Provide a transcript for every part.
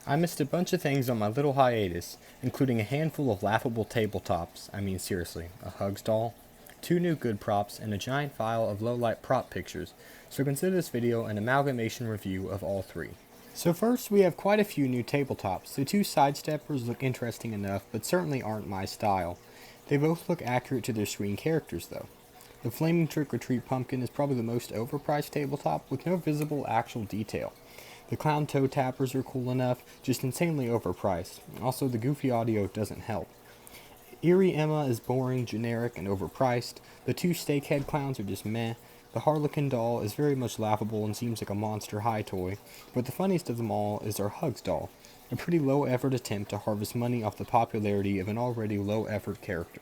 I missed a bunch of things on my little hiatus, including a handful of laughable tabletops, I mean seriously, a Hugs doll, 2 new good props, and a giant file of low-light prop pictures, so consider this video an amalgamation review of all 3. So first, we have quite a few new tabletops. The 2 sidesteppers look interesting enough, but certainly aren't my style. They both look accurate to their screen characters though. The Flaming Trick-or-Treat Pumpkin is probably the most overpriced tabletop with no visible actual detail. The clown toe tappers are cool enough, just insanely overpriced. Also, the goofy audio doesn't help. Eerie Emma is boring, generic, and overpriced. The 2 steakhead clowns are just meh. The Harlequin doll is very much laughable and seems like a Monster High toy. But the funniest of them all is our Hugs doll, a pretty low-effort attempt to harvest money off the popularity of an already low-effort character.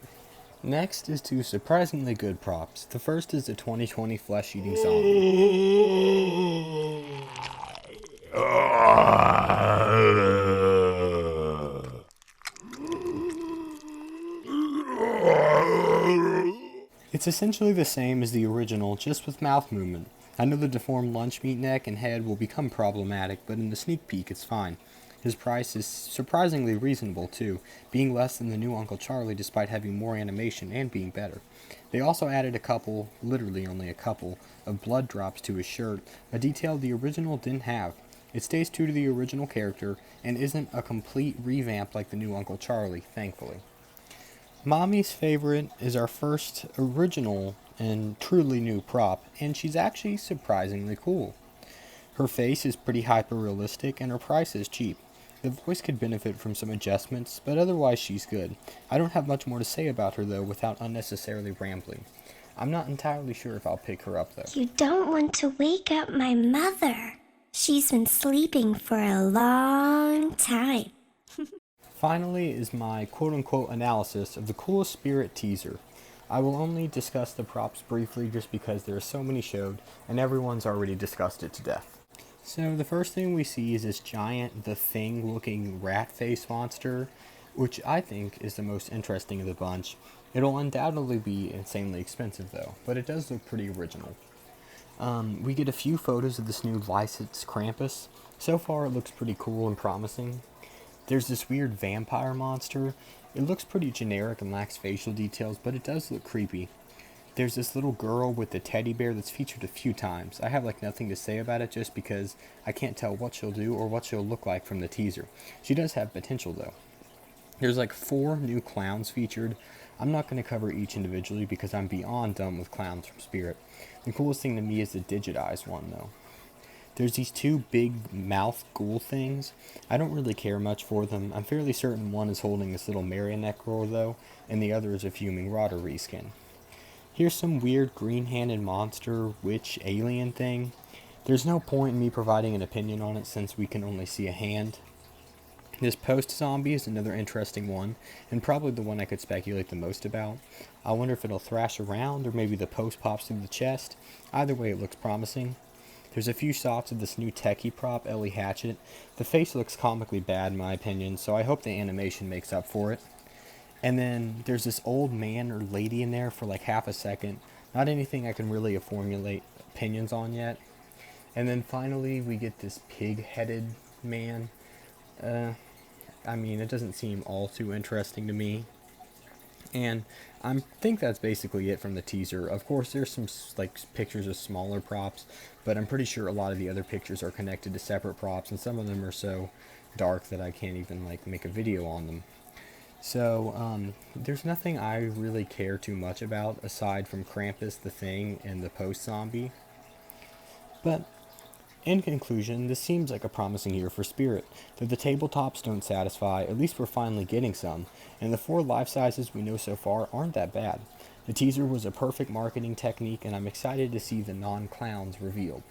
Next is 2 surprisingly good props. The first is the 2020 flesh-eating zombie. It's essentially the same as the original, just with mouth movement. I know the deformed lunch meat neck and head will become problematic, but in the sneak peek it's fine. His price is surprisingly reasonable too, being less than the new Uncle Charlie despite having more animation and being better. They also added a couple, literally only a couple, of blood drops to his shirt, a detail the original didn't have. It stays true to the original character and isn't a complete revamp like the new Uncle Charlie, thankfully. Mommy's favorite is our first original and truly new prop, and she's actually surprisingly cool. Her face is pretty hyper-realistic and her price is cheap. The voice could benefit from some adjustments, but otherwise she's good. I don't have much more to say about her though without unnecessarily rambling. I'm not entirely sure if I'll pick her up though. You don't want to wake up my mother. She's been sleeping for a long time. Finally is my quote-unquote analysis of the Coolest Spirit teaser. I will only discuss the props briefly just because there are so many showed and everyone's already discussed it to death. So the first thing we see is this giant The Thing looking rat face monster, which I think is the most interesting of the bunch. It'll undoubtedly be insanely expensive though, but it does look pretty original. We get a few photos of this new licensed Krampus. So far it looks pretty cool and promising. There's this weird vampire monster. It looks pretty generic and lacks facial details, but it does look creepy. There's this little girl with the teddy bear that's featured a few times. I have nothing to say about it just because I can't tell what she'll do or what she'll look like from the teaser. She does have potential though. There's 4 new clowns featured. I'm not going to cover each individually because I'm beyond done with clowns from Spirit. The coolest thing to me is the digitized one though. There's these 2 big mouth ghoul things. I don't really care much for them. I'm fairly certain one is holding this little marionette girl though, and the other is a fuming rotter reskin. Here's some weird green-handed monster, witch, alien thing. There's no point in me providing an opinion on it since we can only see a hand. This post-zombie is another interesting one, and probably the one I could speculate the most about. I wonder if it'll thrash around, or maybe the post pops through the chest. Either way, it looks promising. There's a few shots of this new techie prop, Ellie Hatchet. The face looks comically bad in my opinion, so I hope the animation makes up for it. And then there's this old man or lady in there for half a second. Not anything I can really formulate opinions on yet. And then finally we get this pig-headed man. It doesn't seem all too interesting to me. And I think that's basically it from the teaser. Of course, there's some pictures of smaller props, but I'm pretty sure a lot of the other pictures are connected to separate props, and some of them are so dark that I can't even make a video on them. So there's nothing I really care too much about aside from Krampus, the Thing, and the post-zombie. But in conclusion, this seems like a promising year for Spirit. Though the tabletops don't satisfy, at least we're finally getting some, and the 4 life sizes we know so far aren't that bad. The teaser was a perfect marketing technique, and I'm excited to see the non-clowns revealed.